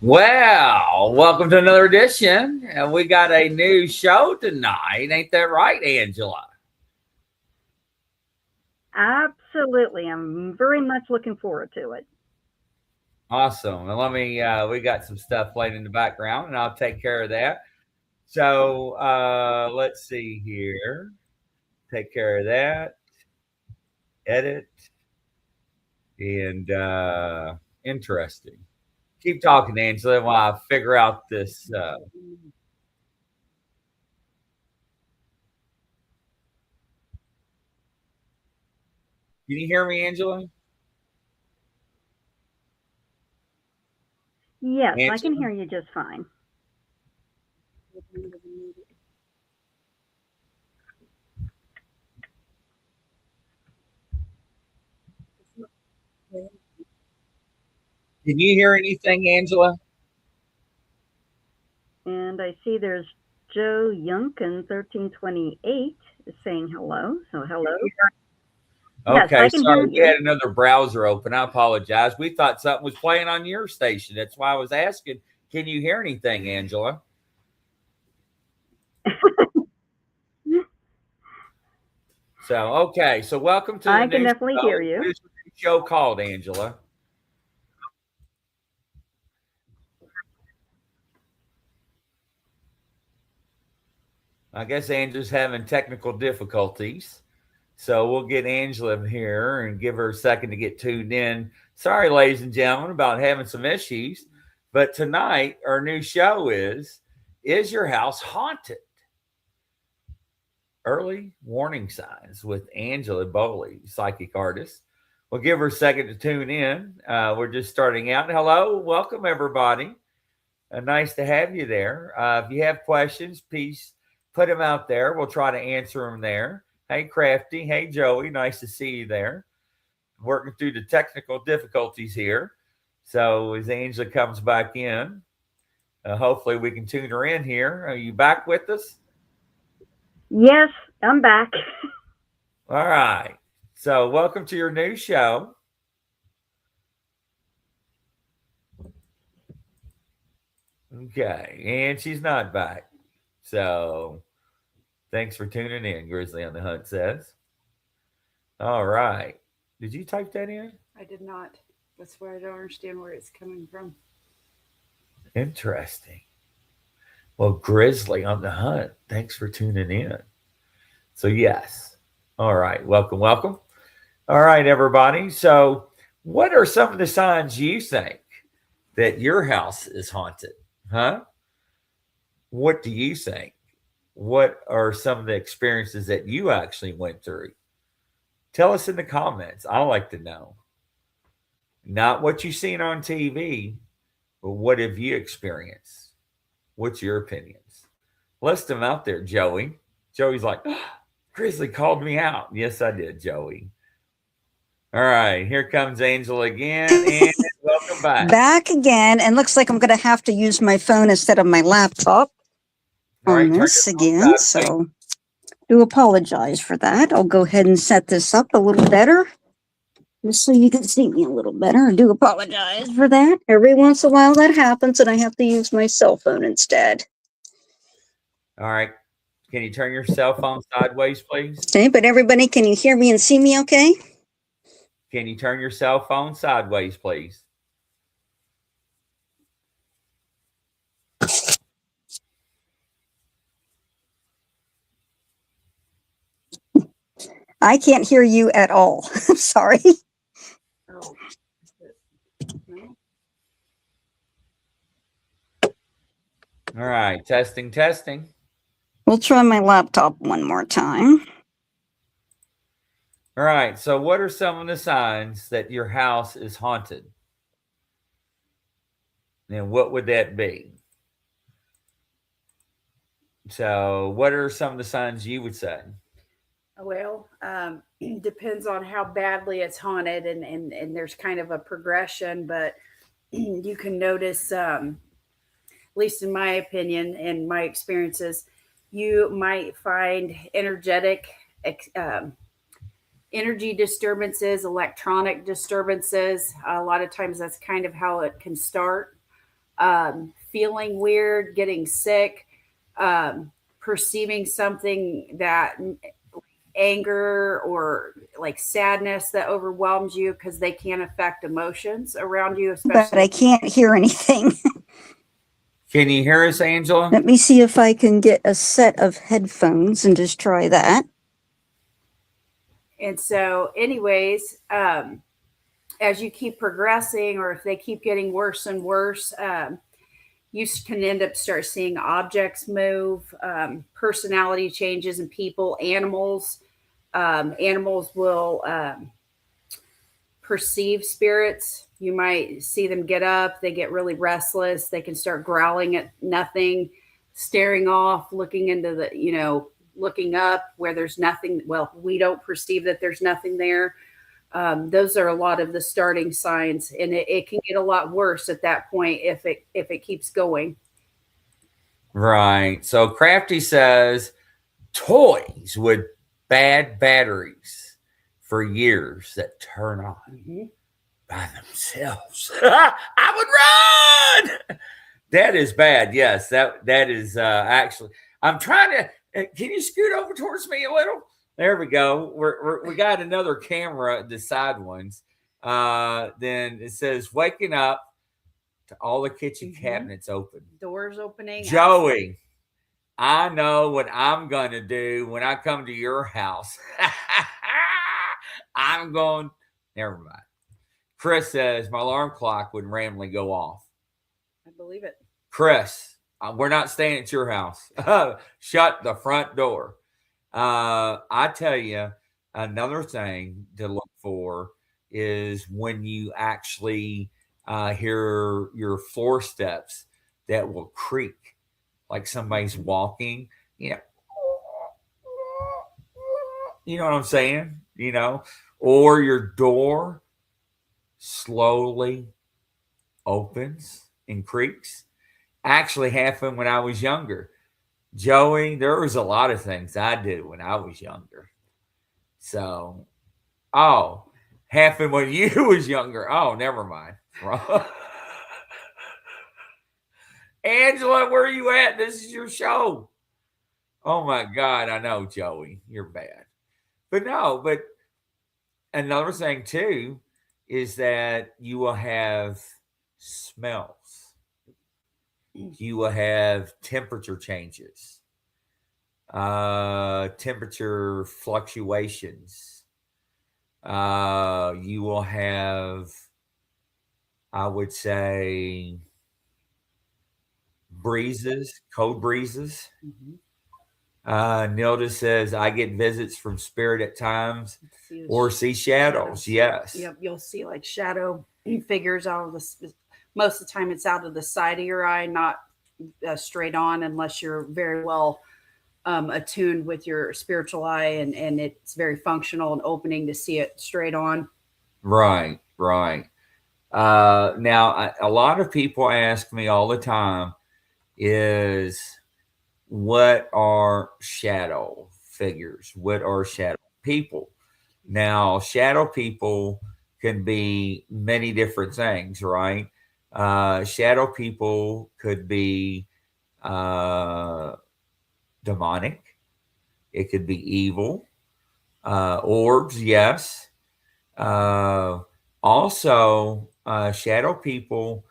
Well, welcome to another edition. And we got a new show tonight. Ain't that right, Angela? Absolutely. I'm very much looking forward to it. Awesome. And we got some stuff playing in the background, and I'll take care of that. So let's see here. Take care of that. Edit. And interesting. Keep talking, Angela, while I figure out this. Can you hear me, Angela? Yes, I can Angela? hear you just fine. Can you hear anything, Angela? And I see there's Joe Yunkin 1328 is saying hello. So hello. Yes, Okay, I can hear sorry, we you. had another browser open. I apologize. We thought something was playing on your station. That's why I was asking, can you hear anything, Angela? So welcome to the I can new definitely hear show. What you. is the new show called, Angela? I guess Angela's having technical difficulties. So we'll get Angela here and give her a second to get tuned in. Sorry, ladies and gentlemen, about having some issues. But tonight, our new show Is Your House Haunted? Early warning signs with Angela Boley, psychic artist. We'll give her a second to tune in. We're just starting out. Hello, welcome everybody. Nice to have you there. If you have questions, please put them out there. We'll try to answer them there. Hey, Crafty. Hey, Joey. Nice to see you there. Working through the technical difficulties here. So as Angela comes back in, hopefully we can tune her in here. Are you back with us? Yes, I'm back. All right. So welcome to your new show. Okay. And she's not back. So thanks for tuning in, Grizzly on the Hunt says. All right. Did you type that in? I did not. That's why I don't understand where it's coming from. Interesting. Well, Grizzly on the Hunt, thanks for tuning in. So, yes. All right. Welcome, welcome. All right, everybody. So, what are some of the signs you think that your house is haunted? Huh? What do you think? What are some of the experiences that you actually went through? Tell us in the comments. I like to know. Not what you've seen on TV, but what have you experienced? What's your opinions? List them out there, Joey. Joey's like, Grizzly called me out. Yes, I did, Joey. All right, here comes Angel again, and welcome back. Back again, and looks like I'm going to have to use my phone instead of my laptop All right, on this again. So do apologize for that. I'll go ahead and set this up a little better, just so you can see me a little better. I do apologize for that. Every once in a while that happens, and I have to use my cell phone instead. All right. Can you turn your cell phone sideways, please? Okay, but everybody, can you hear me and see me okay? Can you turn your cell phone sideways, please? I can't hear you at all. I'm sorry. Oh. No? All right, testing, testing. We'll try my laptop one more time. All right, so what are some of the signs that your house is haunted? And what would that be? So, what are some of the signs you would say? Well, depends on how badly it's haunted, and there's kind of a progression, but you can notice, at least in my opinion and my experiences, you might find energy disturbances, electronic disturbances. A lot of times that's kind of how it can start. feeling weird, getting sick, perceiving something that anger or like sadness that overwhelms you because they can't affect emotions around you, but especially. I can't hear anything. Can you hear us, Angela? Let me see if I can get a set of headphones and just try that. And so, anyways, as you keep progressing, or if they keep getting worse and worse, you can end up start seeing objects move, personality changes in people, animals. Animals will perceive spirits. You might see them get up, they get really restless, they can start growling at nothing, staring off, looking into the, looking up where there's nothing. Well, we don't perceive that there's nothing there. Those are a lot of the starting signs, and it can get a lot worse at that point if it keeps going. Right. So Crafty says toys with bad batteries for years that turn on by themselves. I would run. That is bad. Yes, that is actually. I'm trying to. Can you scoot over towards me a little? There we go. We got another camera, the side ones. Then it says waking up to all the kitchen cabinets open, doors opening. Joey, I know what I'm going to do when I come to your house. I'm going. Never mind. Chris says my alarm clock would randomly go off. I believe it. Chris, we're not staying at your house. Shut the front door. I tell you, another thing to look for is when you actually hear your floor steps that will creak like somebody's walking. You know what I'm saying? Or your door slowly opens and creaks. Actually happened when I was younger. Joey, there was a lot of things I did when I was younger. So, happened when you was younger. Oh, never mind. Angela, where are you at? This is your show. Oh my God, I know, Joey, you're bad. But another thing too is that you will have smells. You will have temperature changes, temperature fluctuations. You will have, I would say, breezes, cold breezes. Nilda says, I get visits from spirit at times or see shadows. Yes. Yep. You'll see like shadow figures out of the, most of the time it's out of the side of your eye, not straight on, unless you're very well attuned with your spiritual eye and it's very functional and opening to see it straight on. Right. Now, a lot of people ask me all the time is, what are shadow figures? What are shadow people? Now, shadow people can be many different things, right? Shadow people could be demonic. It could be evil. Orbs, yes. Also, shadow people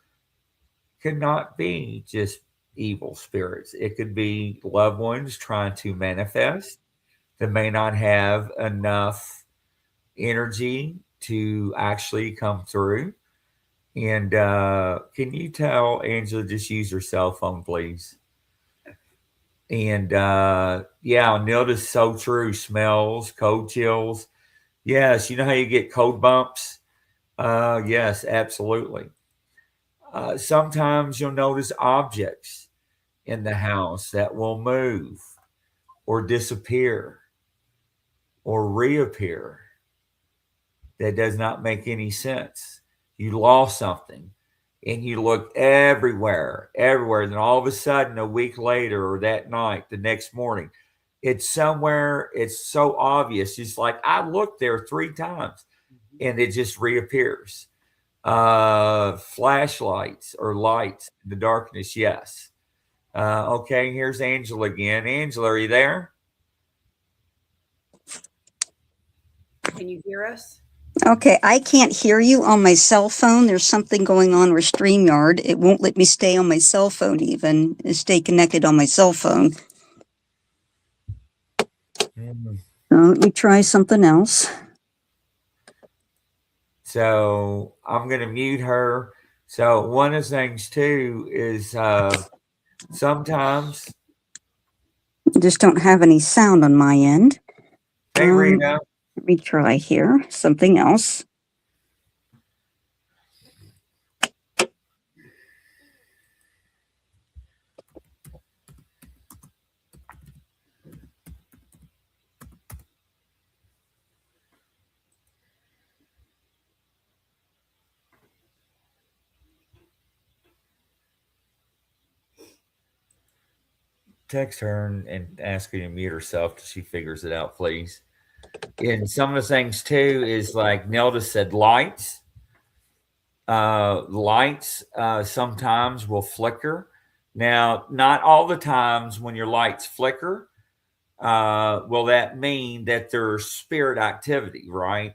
could not be just evil spirits. It could be loved ones trying to manifest that may not have enough energy to actually come through. And can you tell Angela, just use your cell phone, please? And Nilda's so true. Smells, cold chills. Yes, you know how you get cold bumps? Yes, absolutely. Sometimes you'll notice objects in the house that will move or disappear or reappear. That does not make any sense. You lost something and you look everywhere. Then all of a sudden, a week later or that night, the next morning, it's somewhere. It's so obvious. It's like I looked there 3 times and it just reappears. Flashlights or lights in the darkness, yes. Okay, here's Angela again. Angela, are you there? Can you hear us? Okay, I can't hear you on my cell phone. There's something going on with StreamYard. It won't let me stay on my cell phone even, stay connected on my cell phone. Let me try something else. So I'm going to mute her. So one of the things too is sometimes. I just don't have any sound on my end. Hey, Rita. Let me try here. Something else. Text her and ask her to mute herself till she figures it out, please. And some of the things too is like Nelda said, lights. Lights sometimes will flicker. Now, not all the times when your lights flicker will that mean that there's spirit activity, right?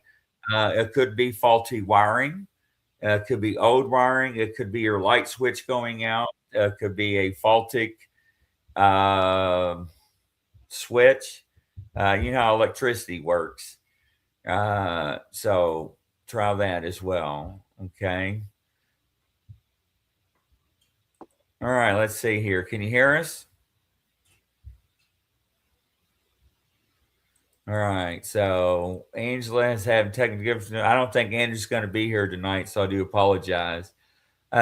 It could be faulty wiring. It could be old wiring. It could be your light switch going out. It could be a faulty uh, switch. You know how electricity works. So try that as well. Okay. All right. Let's see here. Can you hear us? All right. So Angela is having technical difficulties. I don't think Andrew's going to be here tonight, so I do apologize.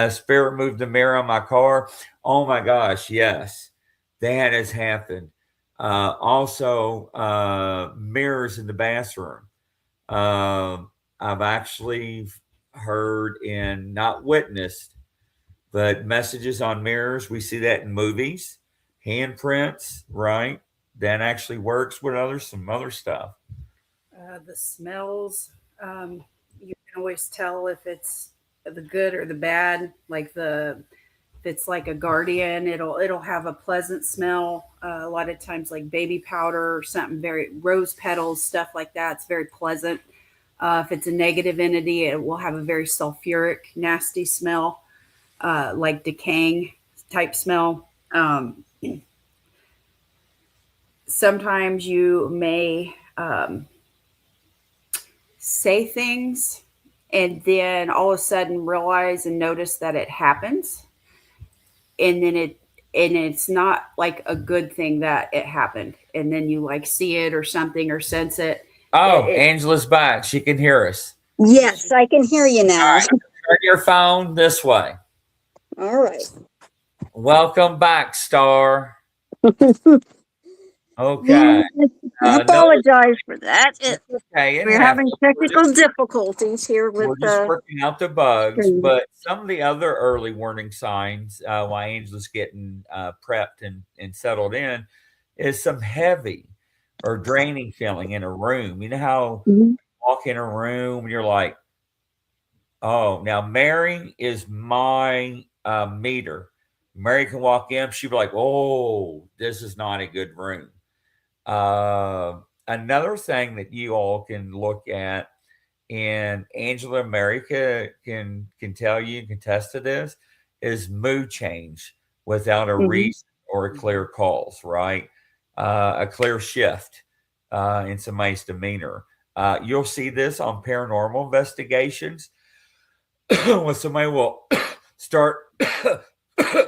Spirit moved the mirror on my car. Oh my gosh, yes, that has happened. Also, mirrors in the bathroom. I've actually heard and not witnessed, but messages on mirrors. We see that in movies, handprints, right? That actually works with some other stuff. The smells, you can always tell if it's the good or the bad. Like if it's like a guardian, it'll have a pleasant smell. A lot of times, like baby powder or something, very rose petals, stuff like that. It's very pleasant. If it's a negative entity, it will have a very sulfuric, nasty smell, like decaying type smell. Sometimes you may say things and then all of a sudden realize and notice that it happens, and then it's not like a good thing that it happened, and then you like see it or something or sense it. Oh, Angela's back. She can hear us. Yes, I can hear you now. All right. Turn your phone this way. All right. Welcome back, Star. Okay. I apologize for that. Okay, We're having technical difficulties here with we're just working out the bugs, but some of the other early warning signs while Angela's getting prepped and settled in is some heavy or draining feeling in a room. You know how you walk in a room and you're like, oh, now Mary is my meter. Mary can walk in, she'd be like, oh, this is not a good room. Another thing that you all can look at, and Angela America can tell you, can attest to this, is mood change without a reason or a clear cause, right? A clear shift in somebody's demeanor. You'll see this on paranormal investigations when somebody will start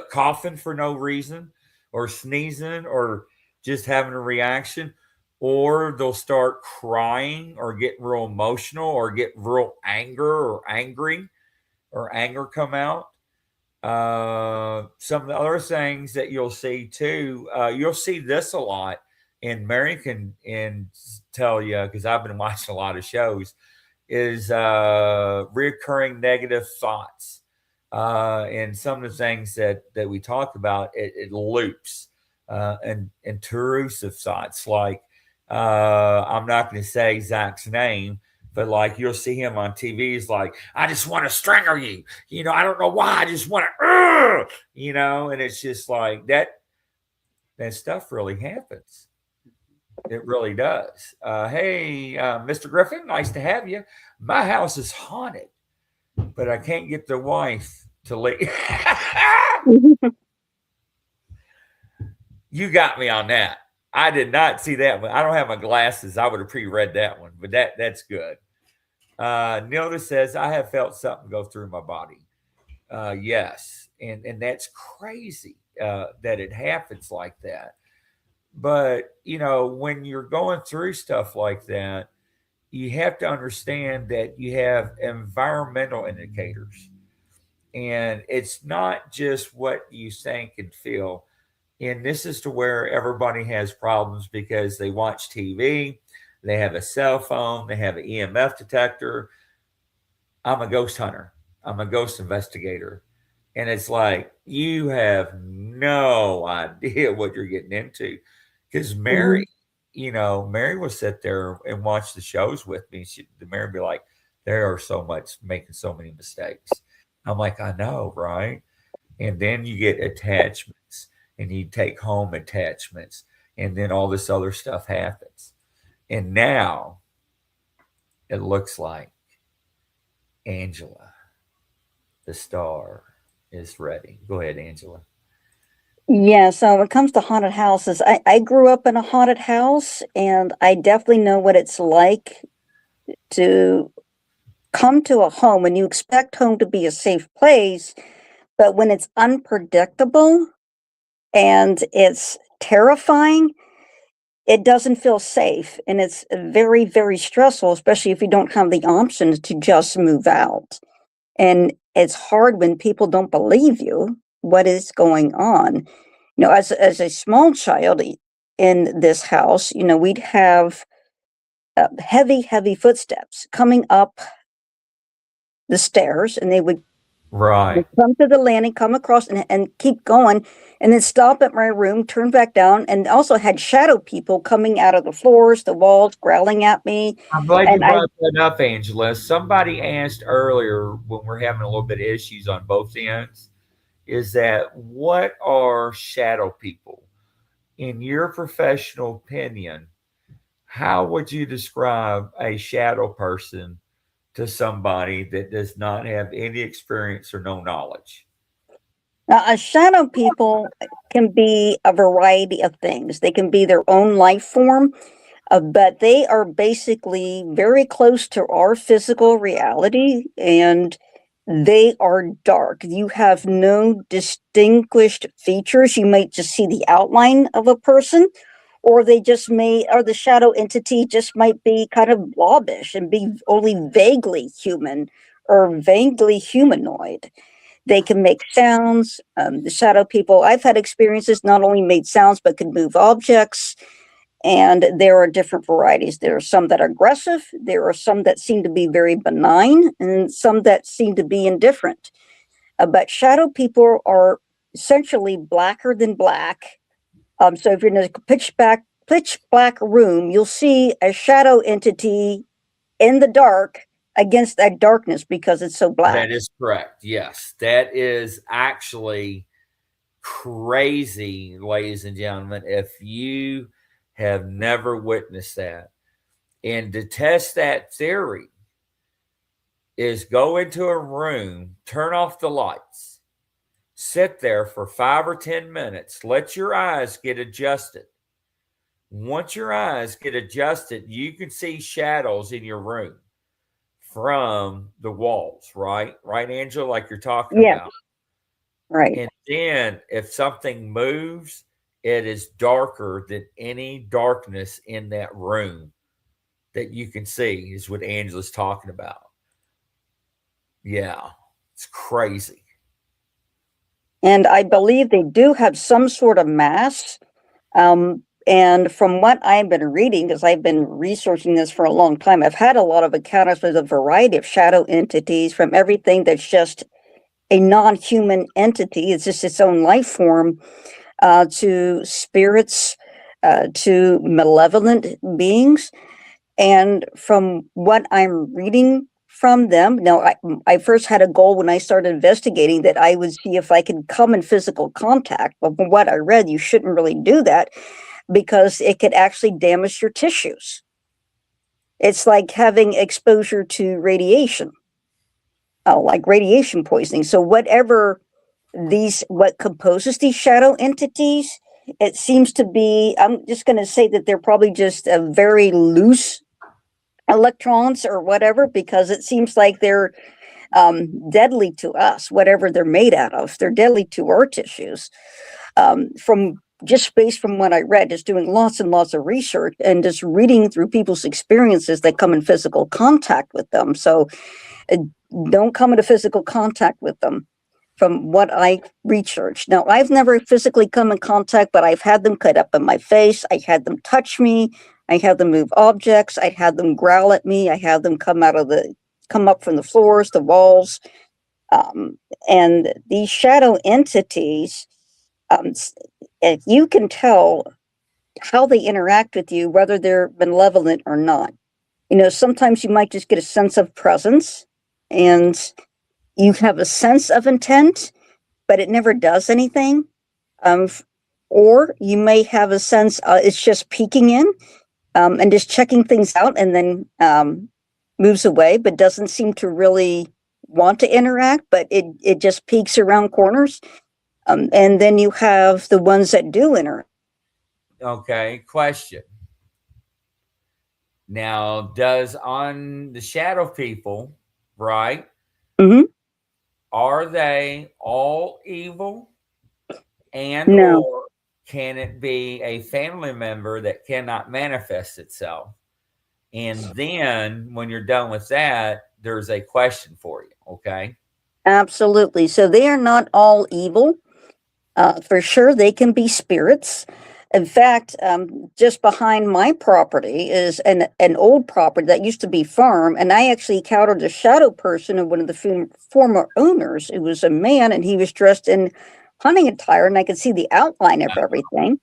coughing for no reason or sneezing or just having a reaction, or they'll start crying or get real emotional or get real angry or anger come out. Some of the other things that you'll see too, you'll see this a lot, and Mary can tell you, because I've been watching a lot of shows, is reoccurring negative thoughts. And some of the things that we talk about, it loops, and intrusive thoughts like, I'm not going to say Zach's name, But like you'll see him on TV, he's like, I just want to strangle you. I don't know why. I just want to, and it's just like that stuff really happens. It really does. Hey, Mr. Griffin, nice to have you. My house is haunted, but I can't get the wife to leave. You got me on that. I did not see that one. I don't have my glasses. I would have pre-read that one, but that's good. Nilda says, I have felt something go through my body. Yes. And that's crazy that it happens like that. But, when you're going through stuff like that, you have to understand that you have environmental indicators. And it's not just what you think and feel. And this is to where everybody has problems because they watch TV, they have a cell phone, they have an EMF detector. I'm a ghost hunter, I'm a ghost investigator. And it's like, you have no idea what you're getting into. Because Mary, Mary will sit there and watch the shows with me. Mary would be like, there are making so many mistakes. I'm like, I know, right? And then you get attachments and you take home attachments, and then all this other stuff happens. And now it looks like Angela, the star, is ready. Go ahead, Angela. Yeah, so when it comes to haunted houses, I grew up in a haunted house, and I definitely know what it's like to come to a home and you expect home to be a safe place, but when it's unpredictable and it's terrifying, it doesn't feel safe. And it's very, very stressful, especially if you don't have the option to just move out. And it's hard when people don't believe you what is going on. As a small child in this house, we'd have heavy, heavy footsteps coming up the stairs, and they would Right. come to the landing, come across, and keep going, and then stop at my room, turn back down, and also had shadow people coming out of the floors, the walls, growling at me. I'm glad you And brought that up, Angela. Somebody asked earlier when we're having a little bit of issues on both ends, is that what are shadow people? In your professional opinion, how would you describe a shadow person to somebody that does not have any experience or no knowledge? a shadow people can be a variety of things. They can be their own life form, but they are basically very close to our physical reality, and they are dark. You have no distinguished features. You might just see the outline of a person, or or the shadow entity just might be kind of blobbish and be only vaguely human or vaguely humanoid. They can make sounds. The shadow people, I've had experiences, not only made sounds, but could move objects. And there are different varieties. There are some that are aggressive. There are some that seem to be very benign, and some that seem to be indifferent. But shadow people are essentially blacker than black. So if you're in a pitch black room, you'll see a shadow entity in the dark against that darkness because it's so black. That is correct. Yes. That is actually crazy, ladies and gentlemen. If you have never witnessed that, and to test that theory is go into a room, turn off the lights, sit there for 5 or 10 minutes, let your eyes get adjusted. Once your eyes get adjusted, you can see shadows in your room from the walls, right? Right, Angela, like you're talking Yeah, about. right. And then if something moves, it is darker than any darkness in that room that you can see, is what Angela's talking about. Yeah, it's crazy. And I believe they do have some sort of mass. And from what I've been reading, because I've been researching this for a long time, I've had a lot of encounters with a variety of shadow entities, from everything that's just a non-human entity, it's just its own life form, to spirits, to malevolent beings. And from what I'm reading from them, now I first had a goal when I started investigating that I would see if I could come in physical contact. But from what I read, you shouldn't really do that because it could actually damage your tissues. It's like having exposure to radiation, like radiation poisoning. So whatever what composes these shadow entities, it seems to be, I'm just going to say that they're probably just a very loose electrons or whatever, because it seems like they're deadly to us, whatever they're made out of. They're deadly to our tissues. From just based from what I read, just doing lots and lots of research and just reading through people's experiences that come in physical contact with them. So don't come into physical contact with them from what I researched. Now, I've never physically come in contact, but I've had them cut up in my face. I had them touch me. I had them move objects. I had them growl at me. I had them come up from the floors, the walls. And these shadow entities, if you can tell how they interact with you, whether they're benevolent or not. Sometimes you might just get a sense of presence and you have a sense of intent, but it never does anything. Or you may have a sense it's just peeking in and just checking things out and then moves away, but doesn't seem to really want to interact, but it just peeks around corners. And then you have the ones that do interact. Okay, question. Now, does on the shadow people, right? Mm-hmm. Are they all evil? And No. or can it be a family member that cannot manifest itself? And then when you're done with that, there's a question for you. Okay. Absolutely. So they are not all evil. For sure, they can be spirits. In fact, just behind my property is an old property that used to be farm, and I actually encountered a shadow person of one of the former owners. It was a man, and he was dressed in hunting attire, and I could see the outline of everything.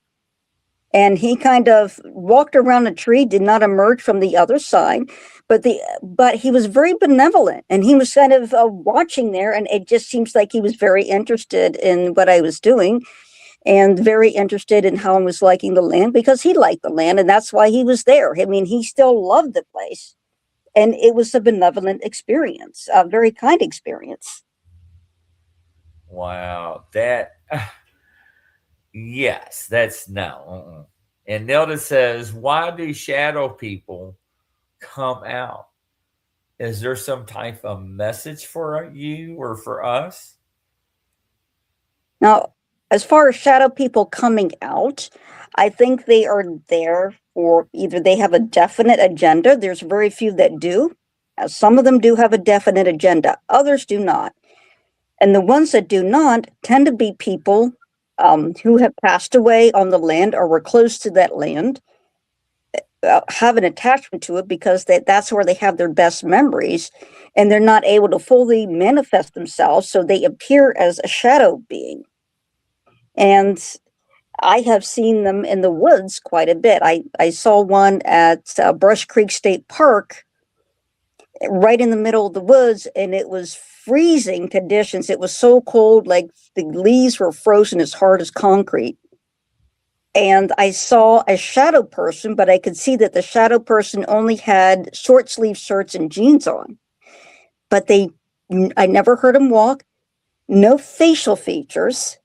And he kind of walked around a tree, did not emerge from the other side, but he was very benevolent, and he was kind of watching there, and it just seems like he was very interested in what I was doing. And very interested in how I was liking the land because he liked the land, and that's why he was there. I mean, he still loved the place, and it was a benevolent experience, a very kind experience. Wow. That, yes, that's no. And Nelda says, why do shadow people come out? Is there some type of message for you or for us? Now, as far as shadow people coming out, I think they are there for either they have a definite agenda. There's very few that do. Some of them do have a definite agenda. Others do not. And the ones that do not tend to be people who have passed away on the land or were close to that land, have an attachment to it because that's where they have their best memories, and they're not able to fully manifest themselves, so they appear as a shadow being. And I have seen them in the woods quite a bit. I saw one at Brush Creek State Park right in the middle of the woods, and it was freezing conditions. It was so cold, like the leaves were frozen as hard as concrete. And I saw a shadow person, but I could see that the shadow person only had short sleeve shirts and jeans on. But I never heard him walk, no facial features,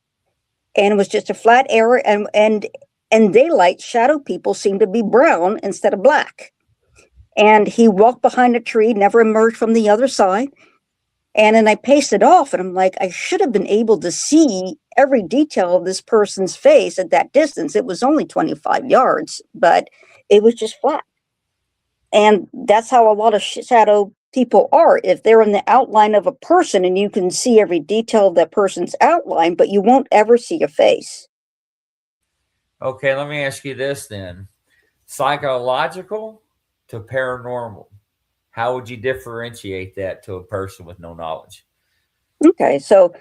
and it was just a flat area. And daylight, shadow people seem to be brown instead of black. And he walked behind a tree, never emerged from the other side. And then I paced it off, and I'm like, I should have been able to see every detail of this person's face at that distance. It was only 25 yards, but it was just flat. And that's how a lot of shadow people are. If they're in the outline of a person and you can see every detail of that person's outline, but you won't ever see a face. Okay, let me ask you this then. Psychological to paranormal. How would you differentiate that to a person with no knowledge? Okay, so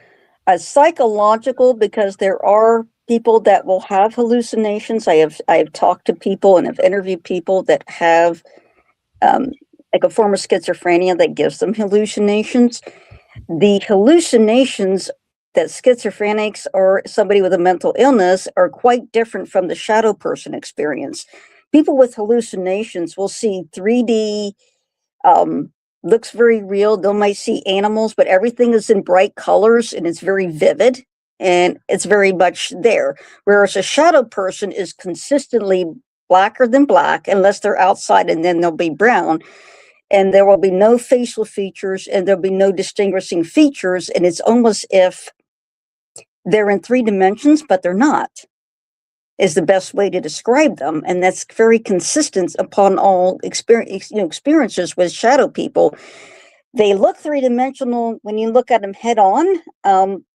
psychological, because there are people that will have hallucinations. I have talked to people and have interviewed people that have like a form of schizophrenia that gives them hallucinations. The hallucinations that schizophrenics or somebody with a mental illness are quite different from the shadow person experience. People with hallucinations will see 3D, looks very real. They might see animals, but everything is in bright colors and it's very vivid and it's very much there. Whereas a shadow person is consistently blacker than black, unless they're outside, and then they'll be brown. And there will be no facial features and there'll be no distinguishing features. And it's almost if they're in 3 dimensions, but they're not, is the best way to describe them. And that's very consistent upon all experiences with shadow people. They look 3-dimensional when you look at them head on,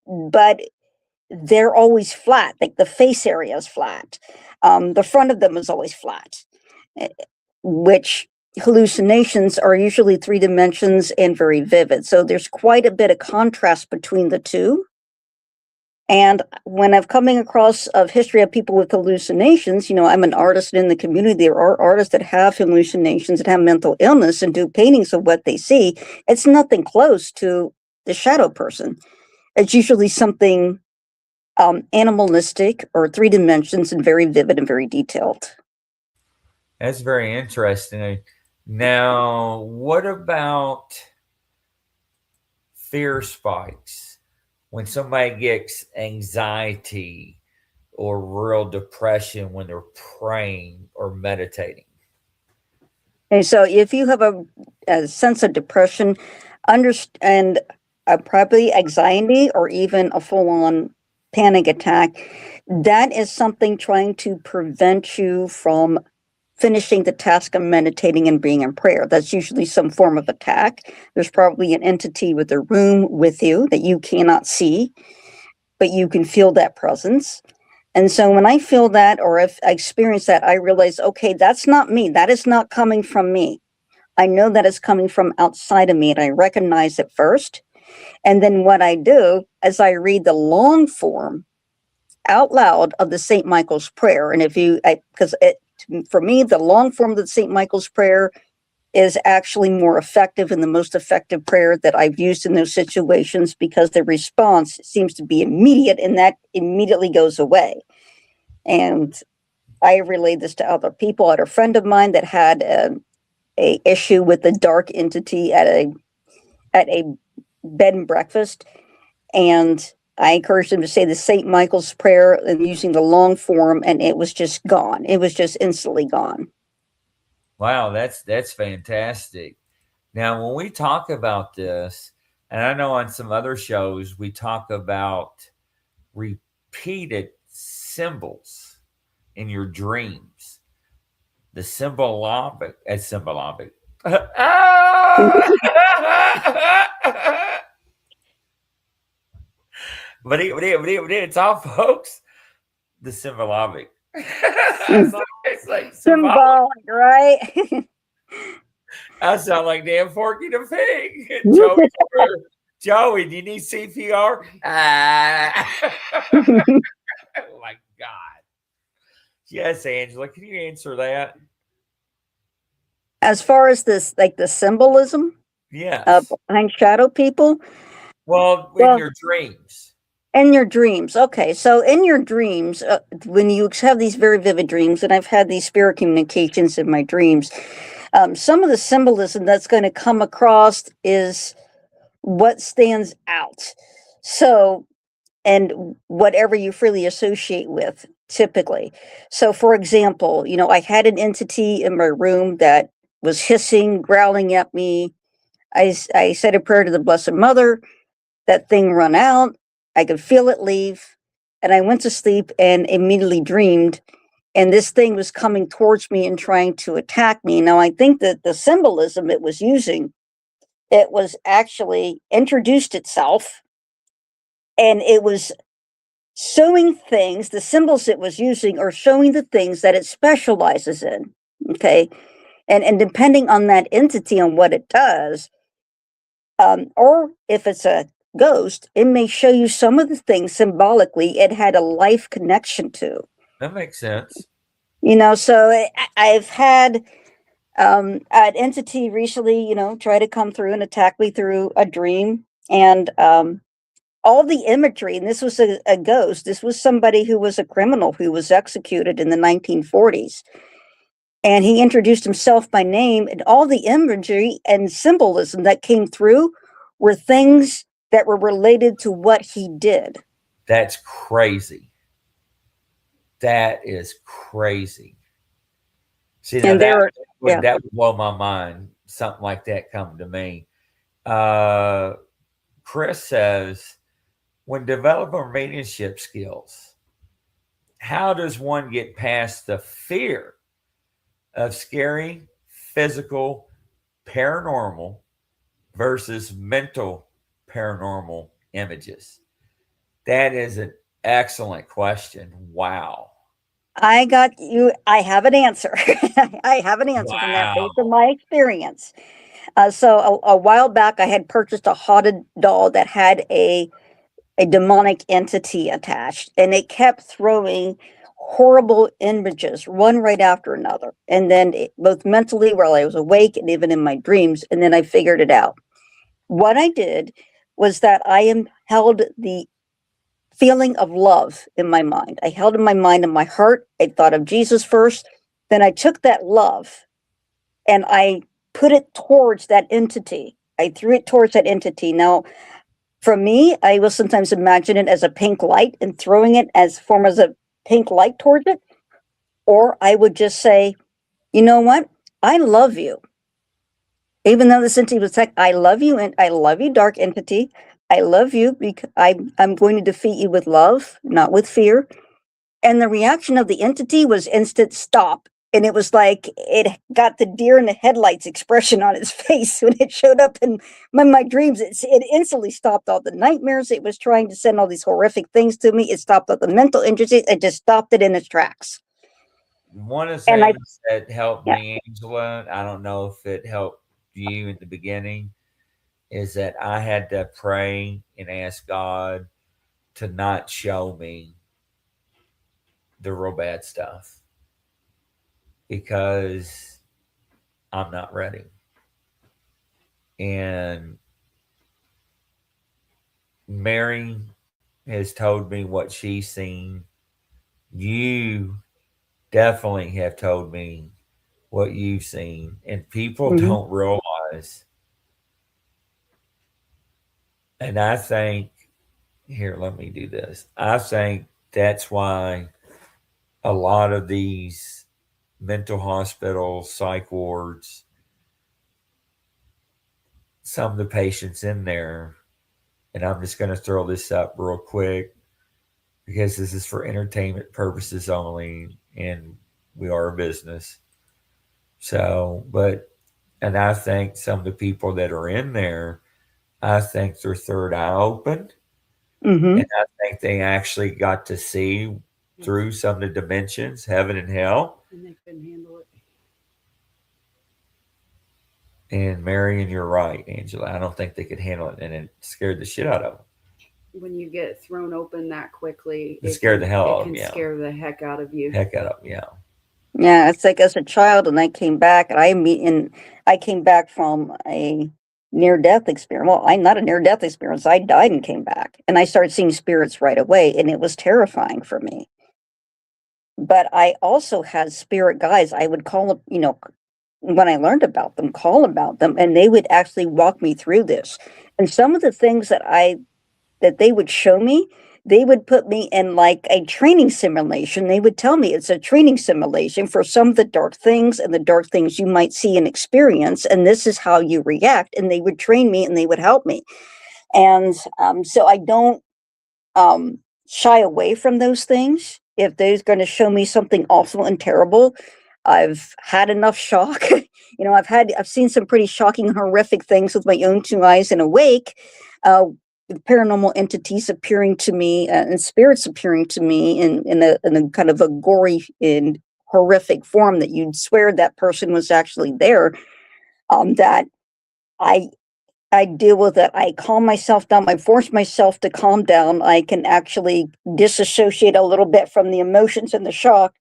but they're always flat. Like the face area is flat. The front of them is always flat, which hallucinations are usually 3 dimensions and very vivid. So there's quite a bit of contrast between the two. And when I've coming across of history of people with hallucinations, I'm an artist in the community. There are artists that have hallucinations, that have mental illness and do paintings of what they see. It's nothing close to the shadow person. It's usually something animalistic or 3 dimensions and very vivid and very detailed. That's very interesting. Now, what about fear spikes? When somebody gets anxiety or real depression when they're praying or meditating. And so if you have a sense of depression, and probably anxiety or even a full-on panic attack, that is something trying to prevent you from finishing the task of meditating and being in prayer. That's usually some form of attack. There's probably an entity with a room with you that you cannot see, but you can feel that presence. And so when I feel that, or if I experience that, I realize, okay, that's not me. That is not coming from me. I know that it's coming from outside of me, and I recognize it first. And then what I do is I read the long form out loud of the St. Michael's prayer. And for me, the long form of the St. Michael's prayer is actually more effective and the most effective prayer that I've used in those situations, because the response seems to be immediate, and that immediately goes away. And I relayed this to other people. I had a friend of mine that had a issue with a dark entity at a bed and breakfast, and I encouraged him to say the St. Michael's prayer and using the long form, and it was just gone. It was just instantly gone. Wow, that's fantastic. Now, when we talk about this, and I know on some other shows we talk about repeated symbols in your dreams, the symbolic. But it's all, folks, the symbolic. It's like symbolic, right? I sound like damn Forky the Pig. Joey, do you need CPR? Oh my God. Yes, Angela, can you answer that? As far as this, like the symbolism, yes, behind shadow people. Well, in your dreams. In your dreams. Okay. So in your dreams, when you have these very vivid dreams, and I've had these spirit communications in my dreams, some of the symbolism that's going to come across is what stands out. So, and whatever you freely associate with, typically. So, for example, I had an entity in my room that was hissing, growling at me. I said a prayer to the Blessed Mother. That thing run out. I could feel it leave, and I went to sleep and immediately dreamed, and this thing was coming towards me and trying to attack me. Now, I think that the symbolism it was using, it was actually introduced itself, and it was showing things, the symbols it was using are showing the things that it specializes in, okay? And depending on that entity, on what it does, or if it's a ghost, it may show you some of the things symbolically it had a life connection to. That makes sense. So I've had An entity recently, tried to come through and attack me through a dream. And all the imagery, and this was a ghost. This was somebody who was a criminal who was executed in the 1940s. And he introduced himself by name, and all the imagery and symbolism that came through were things that were related to what he did. That's crazy. That is crazy. See, now And that yeah. that would blow my mind. Something like that come to me. Chris says, when developing mediumship skills, how does one get past the fear of scary, physical, paranormal versus mental paranormal images? That is an excellent question. Wow. I have an answer. I have an answer from that based on my experience. So a while back, I had purchased a haunted doll that had a demonic entity attached, and it kept throwing horrible images, one right after another. And then both mentally while I was awake and even in my dreams. And then I figured it out. What I did was that I held the feeling of love in my mind. I held in my mind and my heart. I thought of Jesus first. Then I took that love and I put it towards that entity. I threw it towards that entity. Now, for me, I will sometimes imagine it as a pink light and throwing it as form as a pink light towards it. Or I would just say, you know what? I love you. Even though this entity was like, I love you, and I love you, dark entity. I love you because I'm going to defeat you with love, not with fear. And the reaction of the entity was instant stop. And it was like it got the deer in the headlights expression on its face when it showed up in my dreams. It instantly stopped all the nightmares. It was trying to send all these horrific things to me. It stopped all the mental injuries. It just stopped it in its tracks. One of the And things that helped yeah. me, Angela, I don't know if it helped you in the beginning, is that I had to pray and ask God to not show me the real bad stuff because I'm not ready. And Mary has told me what she's seen. You definitely have told me what you've seen. And people don't realize. And I think, here, let me do this. I think that's why a lot of these mental hospitals, psych wards, some of the patients in there, and I'm just going to throw this up real quick because this is for entertainment purposes only, and we are a business. So, and I think some of the people that are in there, I think their third eye opened. Mm-hmm. And I think they actually got to see through some of the dimensions, heaven and hell. And they couldn't handle it. And Marion, you're right, Angela. I don't think they could handle it, and it scared the shit out of them. When you get thrown open that quickly, It scared the hell out of them. them. It can Yeah. scare the heck out of you. Heck out of them. Yeah. Yeah, it's like as a child, and I came back, and I came back from a near-death experience. Well, I not a near-death experience. I died and came back, and I started seeing spirits right away, and it was terrifying for me. But I also had spirit guides. I would call them, when I learned about them, call about them, and they would actually walk me through this. And some of the things that they would show me, they would put me in like a training simulation. They would tell me it's a training simulation for some of the dark things and the dark things you might see and experience. And this is how you react. And they would train me and they would help me. And so I don't shy away from those things. If they're going to show me something awful and terrible, I've had enough shock. I've seen some pretty shocking, horrific things with my own two eyes and awake. With paranormal entities appearing to me and spirits appearing to me in a kind of a gory and horrific form that you'd swear that person was actually there. That I deal with it. I calm myself down. I force myself to calm down. I can actually disassociate a little bit from the emotions and the shock.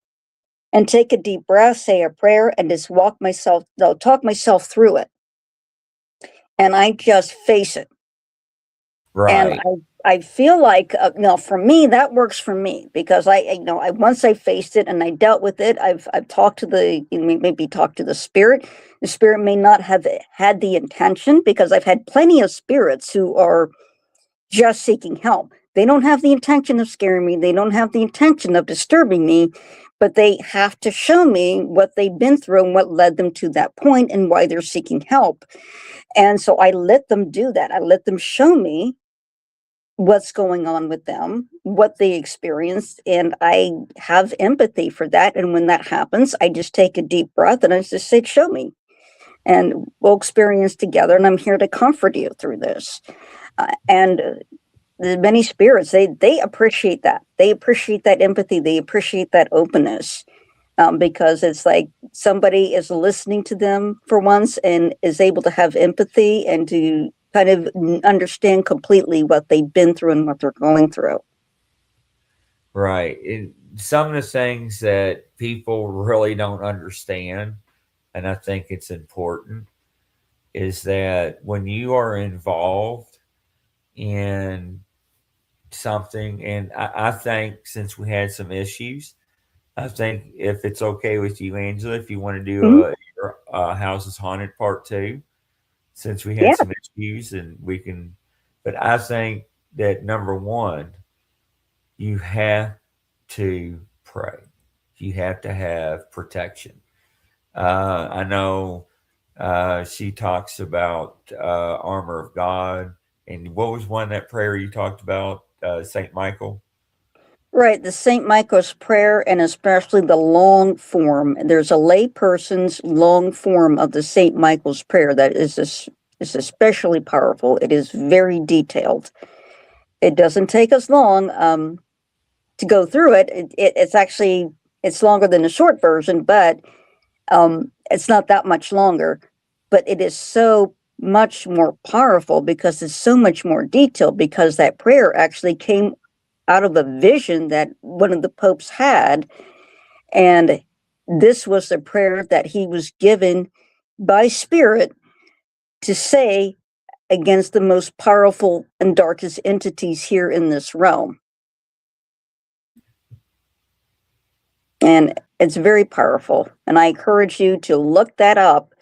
and take a deep breath, say a prayer, and just talk myself through it. And I just face it. And Right. I feel like, for me, that works for me because I once I faced it and I dealt with it, I've talked to maybe talked to the spirit. The spirit may not have had the intention, because I've had plenty of spirits who are just seeking help. They don't have the intention of scaring me. They don't have the intention of disturbing me, but they have to show me what they've been through and what led them to that point and why they're seeking help. And so I let them do that. I let them show me what's going on with them, what they experienced, and I have empathy for that. And when that happens, I just take a deep breath and I just say, show me, and we'll experience together. And I'm here to comfort you through this. And the many spirits, they appreciate that. They appreciate that empathy. They appreciate that openness. Because it's like somebody is listening to them for once and is able to have empathy and to kind of understand completely what they've been through and what they're going through. Right. Some of the things that people really don't understand, and I think it's important, is that when you are involved in something, and I think since we had some issues, I think if it's okay with you, Angela, if you want to do Mhm. your house is haunted part two, since we had Yeah. some issues, and we can. But I think that number one, you have to pray. You have to have protection. I know she talks about armor of God, and what was one that prayer you talked about? Saint Michael. Right, the St. Michael's prayer, and especially the long form. There's a lay person's long form of the St. Michael's prayer that is especially powerful. It is very detailed. It doesn't take us long to go through it. It's actually it's longer than the short version, but it's not that much longer. But it is so much more powerful because it's so much more detailed, because that prayer actually came out of a vision that one of the popes had. And this was the prayer that he was given by spirit to say against the most powerful and darkest entities here in this realm. And it's very powerful. And I encourage you to look that up.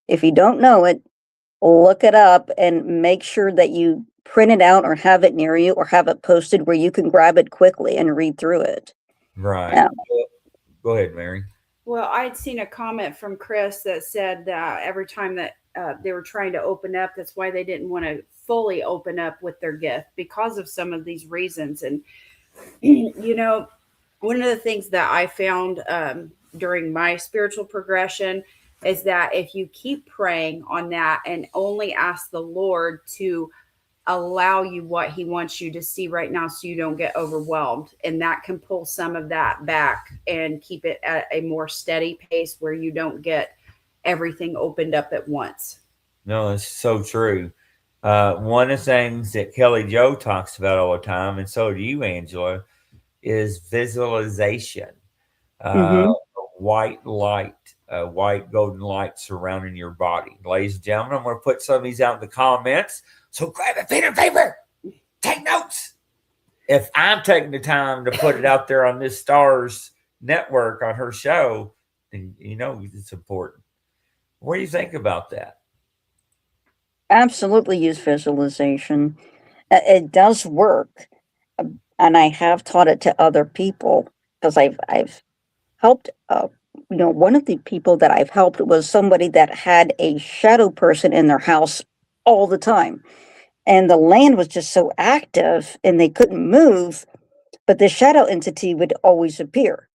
If you don't know it, look it up and make sure that you print it out or have it near you or have it posted where you can grab it quickly and read through it. Right. Uh, Go ahead, Mary. Well, I'd seen a comment from Chris that said every time that they were trying to open up, that's why they didn't want to fully open up with their gift because of some of these reasons. And, one of the things that I found during my spiritual progression is that if you keep praying on that and only ask the Lord to allow you what he wants you to see right now so you don't get overwhelmed, and that can pull some of that back and keep it at a more steady pace where you don't get everything opened up at once. No, it's so true. One of the things that Kelly Joe talks about all the time, and so do you, Angela, is visualization. Uh, mm-hmm. white light, white golden light surrounding your body. Ladies and gentlemen, I'm going to put some of these out in the comments. So grab a pen and paper, take notes. If I'm taking the time to put it out there on this Stars network on her show, then you know it's important. What do you think about that? Absolutely use visualization. It does work. And I have taught it to other people because I've helped. One of the people that I've helped was somebody that had a shadow person in their house all the time, and the land was just so active, and they couldn't move, but the shadow entity would always appear.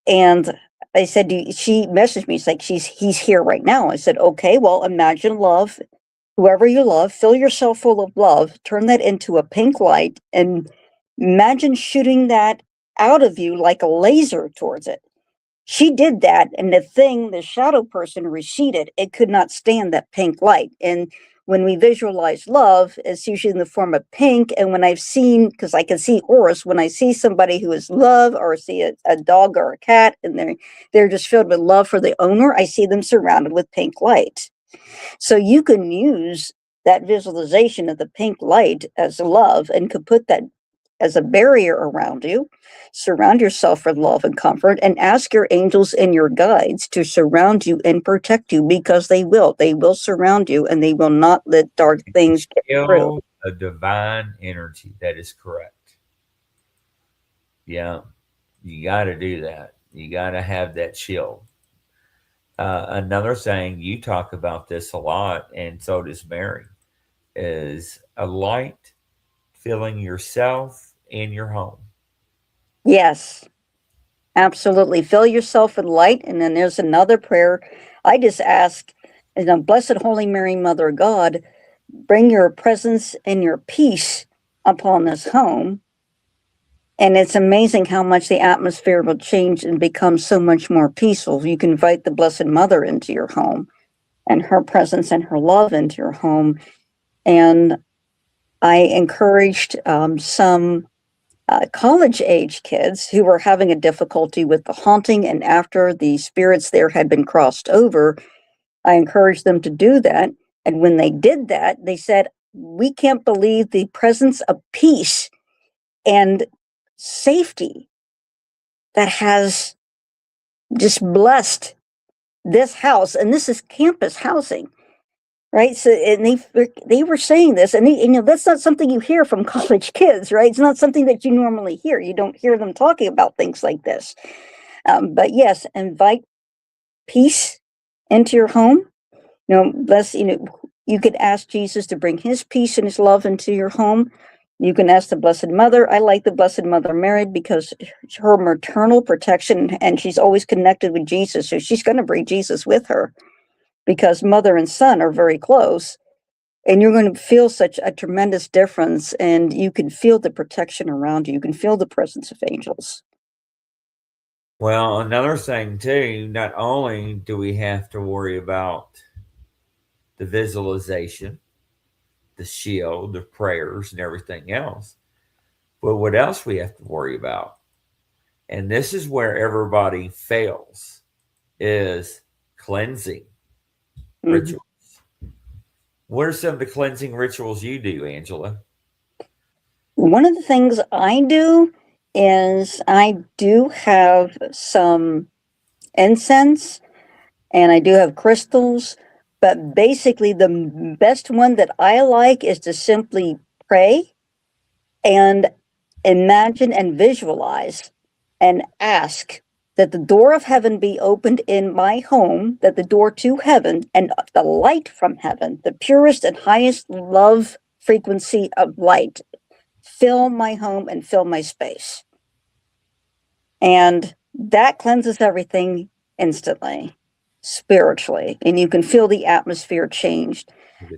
And I said, she messaged me. It's like he's here right now. I said, okay, well, imagine love. Whoever you love, fill yourself full of love, turn that into a pink light, and imagine shooting that out of you like a laser towards it. She did that, and the shadow person receded. It could not stand that pink light. And when we visualize love, it's usually in the form of pink. And when I've seen, because I can see auras, when I see somebody who is love, or see a dog or a cat, and they're just filled with love for the owner, I see them surrounded with pink light. So you can use that visualization of the pink light as love, and could put that as a barrier around you. Surround yourself with love and comfort, and ask your angels and your guides to surround you and protect you, because they will. They will surround you, and they will not let dark things get through. Feel a divine energy. That is correct. Yeah, you got to do that. You got to have that shield. Another thing, you talk about this a lot, and so does Mary, is a light filling yourself and your home. Yes, absolutely. Fill yourself with light. And then there's another prayer. I just ask, Blessed Holy Mary, Mother of God, bring your presence and your peace upon this home. And it's amazing how much the atmosphere will change and become so much more peaceful. You can invite the Blessed Mother into your home, and her presence and her love into your home. And I encouraged some college age kids who were having a difficulty with the haunting, and after the spirits there had been crossed over, I encouraged them to do that. And when they did that, they said, "We can't believe the presence of peace and safety that has just blessed this house." And this is campus housing, right? So, and they were saying this, and that's not something you hear from college kids, right? It's not something that you normally hear. You don't hear them talking about things like this. But yes, invite peace into your home. You could ask Jesus to bring his peace and his love into your home. You can ask the Blessed Mother. I like the Blessed Mother Mary because her maternal protection, and she's always connected with Jesus. So she's going to bring Jesus with her, because mother and son are very close. And you're going to feel such a tremendous difference, and you can feel the protection around you. You can feel the presence of angels. Well, another thing too, not only do we have to worry about the visualization, the shield, the prayers, and everything else, but what else we have to worry about? And this is where everybody fails, is cleansing rituals. What are some of the cleansing rituals you do, Angela? One of the things I do is I do have some incense, and I do have crystals, but basically the best one that I like is to simply pray and imagine and visualize and ask that the door of heaven be opened in my home, that the door to heaven and the light from heaven, the purest and highest love frequency of light, fill my home and fill my space. And that cleanses everything instantly, spiritually, and you can feel the atmosphere changed.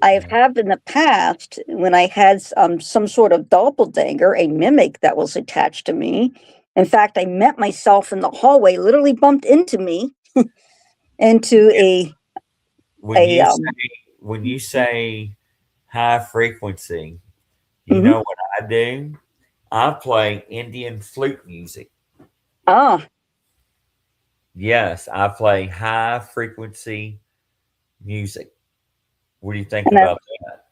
I have had in the past, when I had some sort of doppelganger, a mimic that was attached to me. In fact, I met myself in the hallway, literally bumped into me into When you say high frequency, you Mhm. know what I do? I play Indian flute music. Ah, Yes, I play high frequency music. What do you think and about that?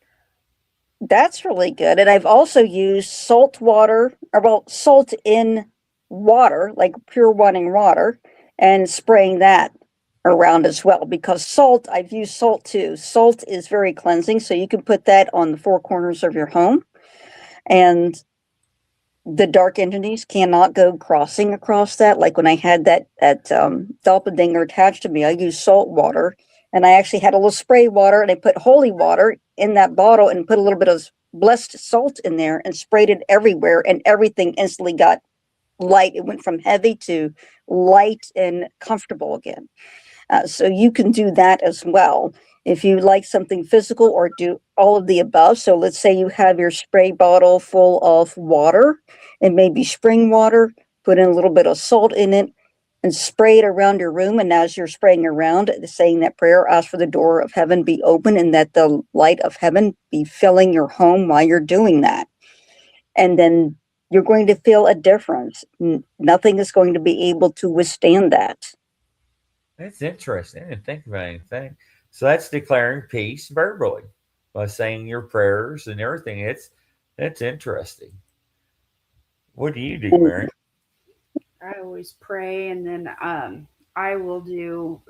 that's really good. And I've also used salt water, or well, salt in water, like pure running water, and spraying that around as well. Because salt, I've used salt too. Salt is very cleansing, so you can put that on the four corners of your home, and the dark entities cannot go crossing across that. Like when I had that doppelganger attached to me, I used salt water, and I actually had a little spray water, and I put holy water in that bottle and put a little bit of blessed salt in there and sprayed it everywhere, and everything instantly got light. It went from heavy to light and comfortable again. So you can do that as well. If you like something physical, or do all of the above. So let's say you have your spray bottle full of water, it may be spring water, put in a little bit of salt in it, and spray it around your room. And as you're spraying around, saying that prayer, ask for the door of heaven be open and that the light of heaven be filling your home while you're doing that. And then you're going to feel a difference. Nothing is going to be able to withstand that. That's interesting. I didn't think about anything. So that's declaring peace verbally by saying your prayers and everything. That's interesting. What do you do, Mary? I always pray, and then I will do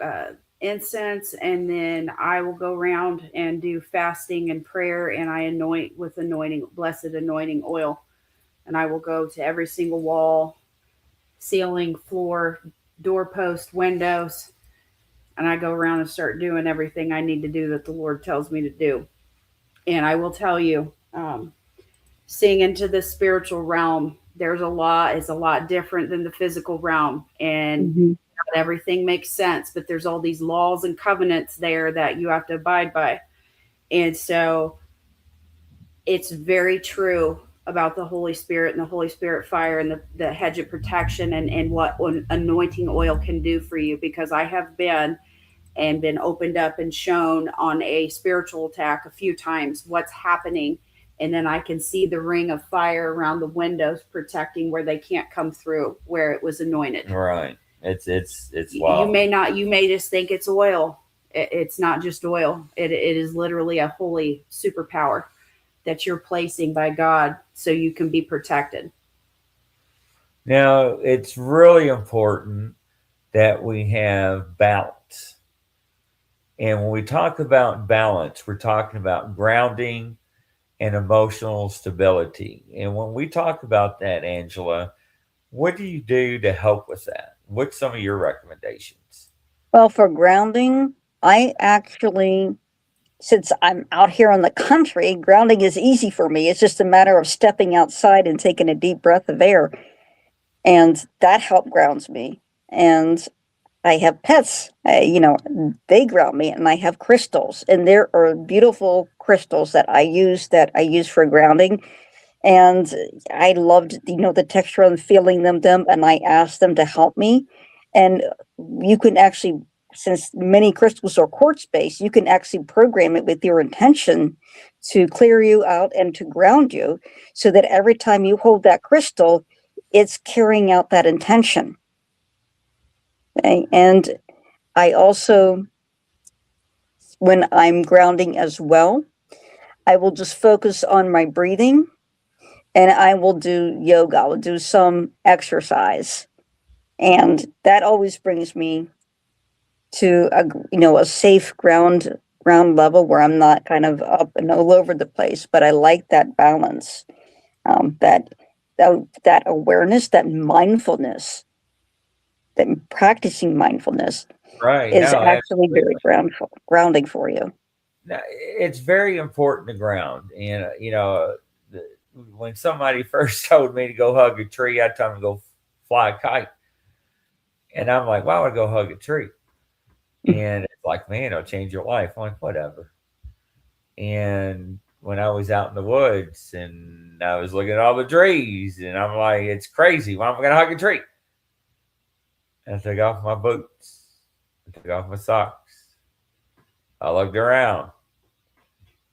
incense, and then I will go around and do fasting and prayer, and I anoint with blessed anointing oil, and I will go to every single wall, ceiling, floor, doorpost, windows, and I go around and start doing everything I need to do that the Lord tells me to do. And I will tell you, seeing into the spiritual realm, it's a lot different than the physical realm, and not everything makes sense, but there's all these laws and covenants there that you have to abide by. And so it's very true about the Holy Spirit and the Holy Spirit fire and the hedge of protection and what anointing oil can do for you, because I have been opened up and shown on a spiritual attack a few times what's happening. And then I can see the ring of fire around the windows protecting where they can't come through, where it was anointed. Right. It's wild. You may just think it's oil. It's not just oil. It is literally a holy superpower that you're placing by God so you can be protected. Now, it's really important that we have balance. And when we talk about balance, we're talking about grounding and emotional stability. And when we talk about that, Angela, what do you do to help with that? What's some of your recommendations? Well, for grounding, I actually, since I'm out here in the country, grounding is easy for me. It's just a matter of stepping outside and taking a deep breath of air. And that help grounds me. And I have pets, they ground me, and I have crystals, and there are beautiful crystals that I use for grounding. And I loved, the texture and feeling them, and I asked them to help me. And you can actually, since many crystals are quartz-based, you can actually program it with your intention to clear you out and to ground you, so that every time you hold that crystal, it's carrying out that intention. Okay? And I also, when I'm grounding as well, I will just focus on my breathing, and I will do yoga. I will do some exercise, and that always brings me to a safe ground level where I'm not kind of up and all over the place. But I like that balance, that awareness, that mindfulness, that practicing mindfulness Right. is No, actually absolutely. very grounding for you. Now, it's very important to ground. And, when somebody first told me to go hug a tree, I told them to go fly a kite. And I'm like, why would I go hug a tree? And it's like, man, it'll change your life. I'm like, whatever. And when I was out in the woods and I was looking at all the trees, and I'm like, it's crazy. Why am I going to hug a tree? And I took off my boots. I took off my socks. I looked around.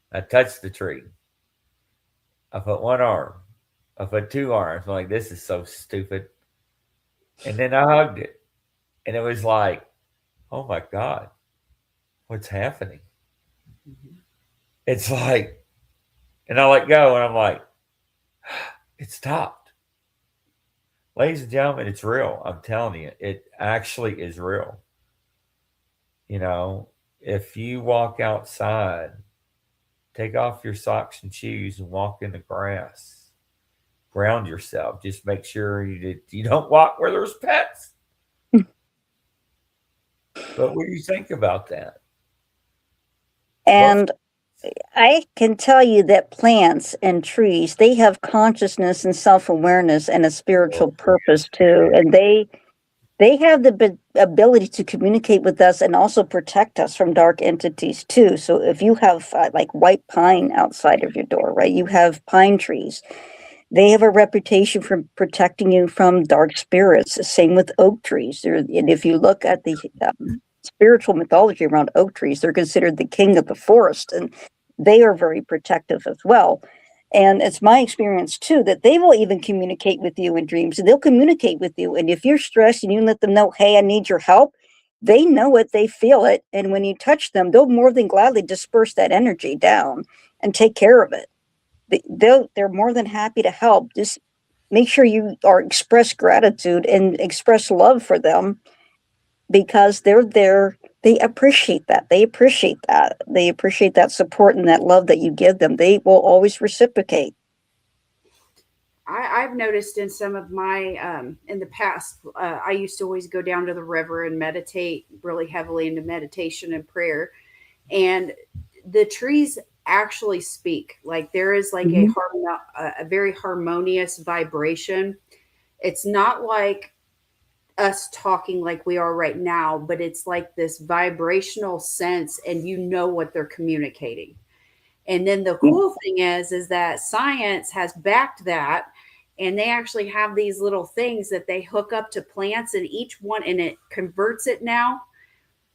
I touched the tree. I put one arm. I put two arms. I'm like, this is so stupid. And then I hugged it. And it was like, oh my God, what's happening? It's like, and I let go and I'm like, it stopped. Ladies and gentlemen, it's real. I'm telling you, it actually is real. If you walk outside, take off your socks and shoes and walk in the grass, ground yourself. Just make sure you don't walk where there's pets. But what do you think about that? And I can tell you that plants and trees, they have consciousness and self-awareness and a spiritual purpose too. And they have the ability to communicate with us and also protect us from dark entities too. So if you have like white pine outside of your door, right? You have pine trees. They have a reputation for protecting you from dark spirits. Same with oak trees. And if you look at the spiritual mythology around oak trees, they're considered the king of the forest, and they are very protective as well. And it's my experience too that they will even communicate with you in dreams. And they'll communicate with you. And if you're stressed and you let them know, hey, I need your help, they know it, they feel it. And when you touch them, they'll more than gladly disperse that energy down and take care of it. They're more than happy to help. Just make sure you are express gratitude and express love for them, because they're there. They appreciate that. They appreciate that. They appreciate that support and that love that you give them. They will always reciprocate. I've noticed in some of my in the past, I used to always go down to the river and meditate really heavily into meditation and prayer, and the trees actually speak. Like there is like a very harmonious vibration. It's not like us talking like we are right now, but it's like this vibrational sense, and you know what they're communicating. And then the cool thing is that science has backed that, and they actually have these little things that they hook up to plants, and each one, and it converts it now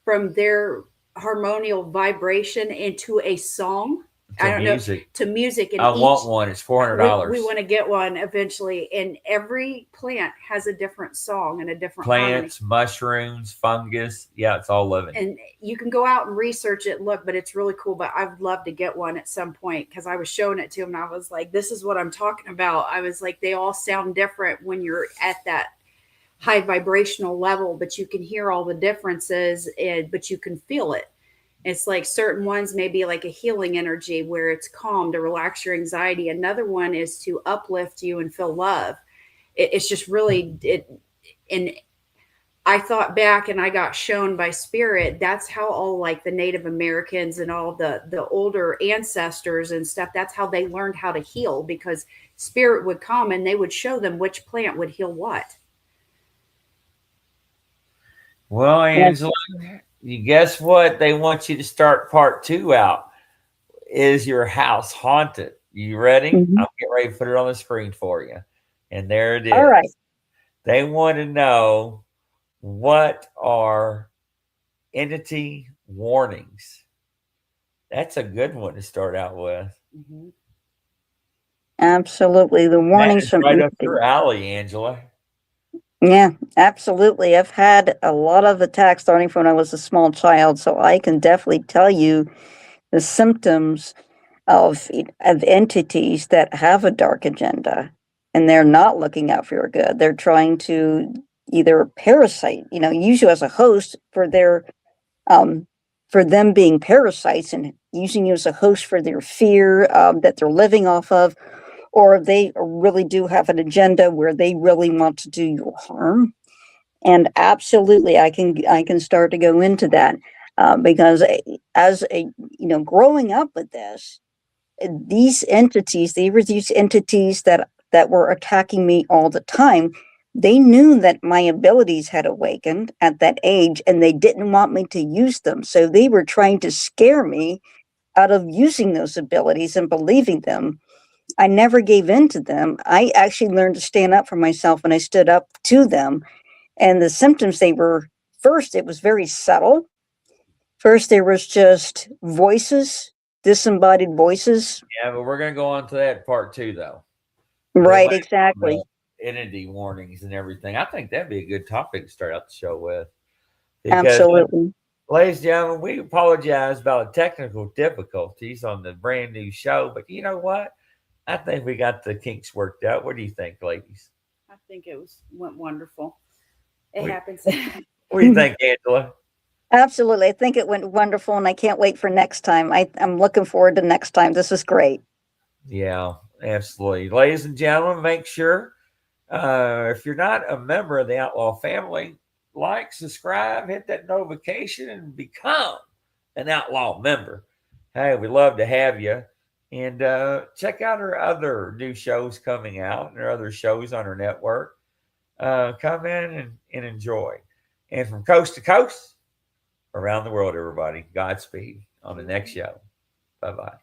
from their harmonial vibration into a song. I don't music. know, to music. And I want one. It's $400. We want to get one eventually. And every plant has a different song and a different plants, harmony. mushrooms, fungus. Yeah, it's all living. And you can go out and research it, look, but it's really cool. But I'd love to get one at some point, because I was showing it to him and I was like, this is what I'm talking about. I was like, they all sound different when you're at that high vibrational level, but you can hear all the differences, but you can feel it. It's like certain ones may be like a healing energy where it's calm to relax your anxiety. Another one is to uplift you and feel love. It's just really it. And I thought back and I got shown by spirit. That's how all like the Native Americans and all the older ancestors and stuff, that's how they learned how to heal, because spirit would come and they would show them which plant would heal what. Well, Angela, you guess what? They want you to start part 2 out. Is your house haunted? You ready? Mhm. I'll get ready to put it on the screen for you. And there it is. All right. They want to know, what are entity warnings? That's a good one to start out with. Mm-hmm. Absolutely. The warnings from right up your alley, Angela. Yeah, absolutely. I've had a lot of attacks starting from when I was a small child, so I can definitely tell you the symptoms of entities that have a dark agenda, and they're not looking out for your good. They're trying to either parasite, use you as a host for them being parasites and using you as a host for their fear that they're living off of, or they really do have an agenda where they really want to do you harm. And absolutely, I can start to go into that because as a growing up with this, these entities, they were these entities that were attacking me all the time. They knew that my abilities had awakened at that age, and they didn't want me to use them. So they were trying to scare me out of using those abilities and believing them. I never gave in to them. I actually learned to stand up for myself, and I stood up to them. And the symptoms, first, it was very subtle. First, there was just voices, disembodied voices. Yeah, but we're going to go on to that part 2, though. Right, exactly. Entity warnings and everything. I think that'd be a good topic to start out the show with. Because, absolutely. Ladies and gentlemen, we apologize about the technical difficulties on the brand new show, but you know what? I think we got the kinks worked out. What do you think, ladies? I think it went wonderful. It happens. What do you think, Angela? Absolutely. I think it went wonderful, and I can't wait for next time. I'm looking forward to next time. This is great. Yeah, absolutely. Ladies and gentlemen, make sure if you're not a member of the Outlaw family, like, subscribe, hit that notification, and become an Outlaw member. Hey, we'd love to have you. And check out our other new shows coming out and our other shows on our network. Come in and enjoy. And from coast to coast, around the world, everybody, Godspeed on the next show. Bye-bye.